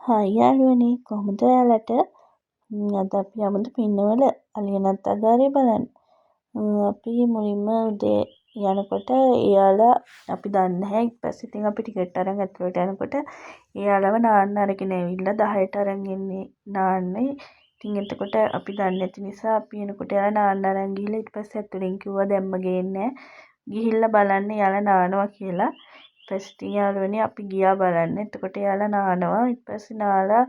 Hi යාළුවනේ කොහොමද ඔයාලට? අද අපි යමුද පින්නවල අලියනත් අගාරේ බලන්න. අපි මුලින්ම උදේ යනකොට එයාලා අපි දන්නේ නැහැ. ඊට පස්සේ ඉතින් අපි ටිකට් අරන් ඇතුළට යනකොට එයාලව නාන්න අරගෙන ඇවිල්ලා 10ට අරන් එන්නේ නාන්නේ. ඉතින් එතකොට අපි දන්නේ නැති නිසා අපි එනකොට එයාලා නාන්න අරන් ගිහලා ඊට පස්සේ ඇතුළෙන් කිව්වා දැම්ම ගේන්නේ නැහැ. ගිහිල්ලා බලන්න එයාලා නානවා කියලා. ඊට පස්සේ ඉතින් යාළුවනේ අපි ගියා බලන්න. එතකොට එයාලා නානවා. ඊට පස්සේ නාලා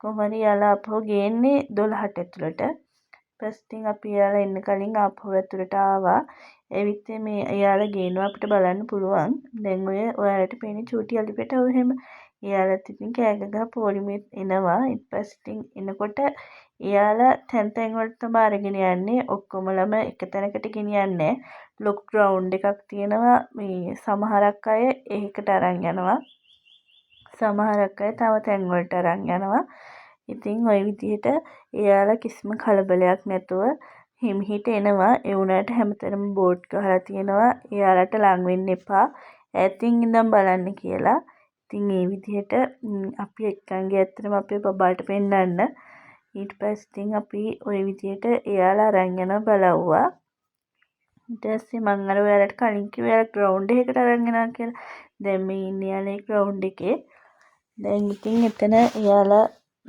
කොහොම හරි එයාලා ආපහු ගේන්නේ 12ට ඇතුළට. ඊට පස්සේ ඉතින් අපි එයාලා එන්න කලින් ආපහු ඇතුළට ආවා. ඇවිත් මේ එයාලා ගේනවා අපිට බලන්න පුළුවන්. දැන් ඔයාලට පේන්නේ චූටි අලි පැටවෝ එහෙම. එයාලත් ඉතින් කෑ ගහ පොලිමේ එනවා. ඊට පස්සේ ඉතින් එනකොට එයාලා තැන් තැන් වලට තමයි අරගෙන යන්නේ. ඔක්කොමලම එක තැනකට ගෙනියන්නේ නැහැ. ලොකු ග්‍රවුන්ඩ් එකක් තියෙනවා. මේ සමහරක් අය ඒකට අරන් යනවා. සමහරක් අය තව තැන් වලට අරන් යනවා. ඉතින් ওই විදිහට එයාලා කිසිම කලබලයක් නැතුව හිමිහිට එනවා. ඒ වුණාට හැමතැනම බෝඩ් ගහලා තියෙනවා එයාලට ලං වෙන්න එපා. ඈතින් ඉඳන් බලන්න කියලා. ඉතින් මේ විදිහට අපි එක්කන් ගියේ ඇත්තටම අපේ බබාට පෙන්නන්න. ඊට පස්සේ ඉතින් අපි ওই විදිහට එයාලා අරන් යනවා බලවුවා. ඊට පස්සේ මම අර ඔයාලට කලින් කිව්වා එයාලා ග්‍රවුන්ඩ් එකකට අරන් යනවා කියලා. දැන් මේ ඉන්නේ එයාලා ඒ ග්‍රවුන්ඩ් එකේ. දැන් ඉතින් එතන එයාලා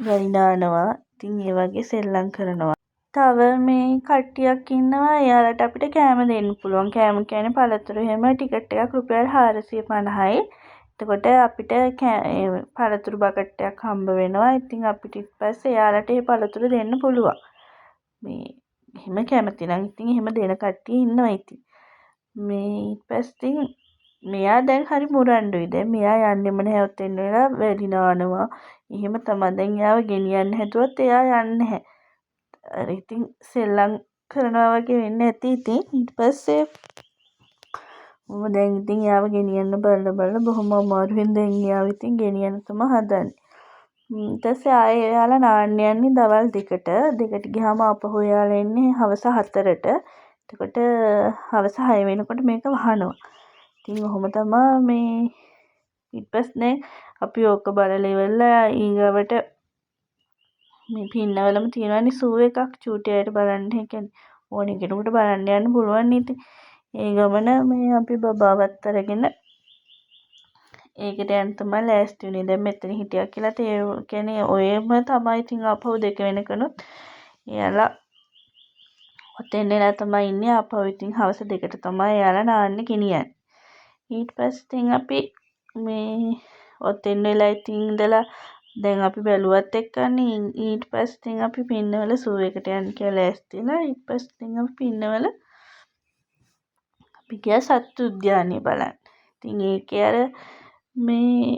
වැලි නානවා. ඉතින් ඒ වගේ සෙල්ලම් කරනවා. තව මේ කට්ටියක් ඉන්නවා එයාලට අපිට කෑම දෙන්න පුළුවන්. කෑම කියන්නේ පළතුරු එහෙම ටිකට් එකක් රුපියල් 450යි. එතකොට අපිට පළතුරු බකට් එකක් හම්බ වෙනවා. ඉතින් අපිට ඊට පස්සේ එයාලට ඒ පළතුරු දෙන්න පුළුවන්. මේ එහෙම කැමති නම් ඉතින් එහෙම දෙන කට්ටිය ඉන්නවා ඉතින්. මේ ඊට පස්සේ මෙයා දැන් හරි මුරණ්ඩුයි. දැන් මෙයා යන්නෙම නැහැ ඔතෙන් වෙලා වැලි නානවා. එහෙම තමයි. දැන් එයාව ගෙනියන්න හැදුවත් එයා යන්නේ නැහැ. අර ඉතින් සෙල්ලම් කරනවා වගේ වෙන්න ඇති ඉතින්. ඊට පස්සේ දැන් ඉතින් එයාව ගෙනියන්න බලලා බොහොම අමාරුවෙන් දැන් එයාව ඉතින් ගෙනියන්න තමයි හදන්නේ. ඊට පස්සේ ආයේ එයාලා නාන්න යන්නේ දවල් 2ට. 2ට ගියාම ආපහු එයාලා එන්නේ හවස 4ට. එතකොට හවස 6 වෙනකොට මේක වහනවා. ඉතින් ඔහොම තමයි මේ ඊට පස්සේ අපි ඕක බලලා ඉවරලා ඊගාවට මේ පින්නවලම තියෙනවානේ සූ එකක් චූටි අයට බලන්න. ඒ කියන්නේ ඕනෙ කෙනෙකුට බලන්න යන්න පුළුවන් ඉතින්. ඒ ගමන මේ අපි බබාවත් අරගෙන ඒකට යන්න තමයි ලෑස්ති වුණේ. දැන් මෙතන හිටියා කියලා ඒ කියන්නේ ඔයම තමයි ඉතින් ආපහු 2 වෙනකනුත් එයාලා ඔතෙන් එලා තමයි ඉන්නේ. ආපහු ඉතින් හවස 2ට තමයි එයාලා නාන්න ගෙනියන්නේ. ඊට පස්සේ ඉතින් අපි මේ ඔතෙන් වෙලා ඉතින් ඉඳලා දැන් අපි බැලුවත් එක්කන්නේ. ඊට පස්සේ ඉතින් අපි පින්නවල සූ එකට යන්න කියලා ලෑස්ති වෙලා ඊට පස්සේ ඉතින් අපි පින්නවල අපි ගියා සත්තු උද්‍යානය බලන්න. ඉතින් ඒකේ අර මේ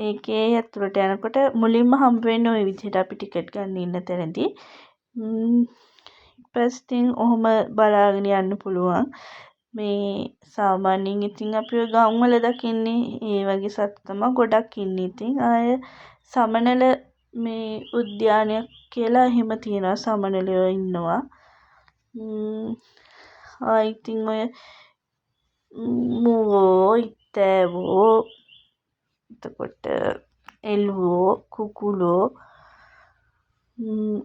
ඒකේ ඇතුළට යනකොට මුලින්ම හම්බ වෙන්නේ ওই විදිහට අපි ටිකට් ගන්න ඉන්න තැනදී. ඊට පස්සේ ඉතින් ඔහොම බලාගෙන යන්න පුළුවන්. මේ සාමාන්‍යයෙන් ඉතින් අපි ඔය ගම් වල දකින්නේ ඒ වගේ සත්තු තමයි ගොඩක් ඉන්නේ. ඉතින් ආය සමනල මේ උද්‍යානයක් කියලා එහෙම තියෙනවා. සමනලයෝ ඉන්නවා. ඉතින් ඔය මුවෝ ඉත්තෑවෝ එතකොට එළුවෝ කුකුලෝ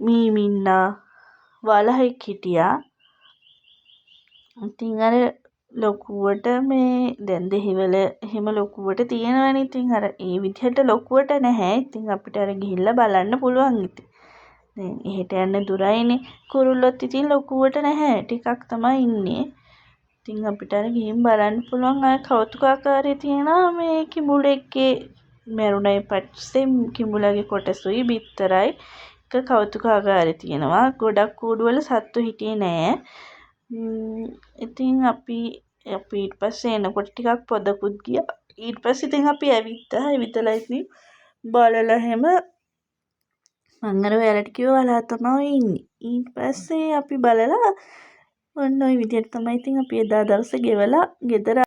මීමින්නා වලහෙක් හිටියා. ඉතින් අර ලොකුවට මේ දැන් දෙහිවල එහෙම ලොකුවට තියෙනවනේ. ඉතින් අර ඒ විදිහට ලොකුවට නැහැ. ඉතින් අපිට අර ගිහිල්ලා බලන්න පුළුවන් ඉතින්. දැන් එහෙට යන්න දුරයිනේ. කුරුල්ලොත් ඉතින් ලොකුවට නැහැ. ටිකක් තමයි ඉන්නේ. ඉතින් අපිට අර ගිහින් බලන්න පුළුවන්. අය කෞතුකාගාරේ තියෙනවා මේ කිඹුලෙක්ගේ මැරුණයි පස්සේ කිඹුලාගේ කොටසුයි බිත්තරයි එක කෞතුකාගාරේ තියෙනවා. ගොඩක් කූඩුවල සත්තු හිටියේ නෑ. ඉතින් අපි ඊට පස්සේ එනකොට ටිකක් පොදකුත් ගියා. ඊට පස්සේ ඉතින් අපි ඇවිදලා ඉතින් බලලා හැම මං අර ඔයාලට කිව්වා වලා තමයි ඉන්නේ. ඊට පස්සේ අපි බලලා ඔන්න ඔය විදිහට තමයි ඉතින් අපි එදා දවසේ ගෙවලා ගෙදර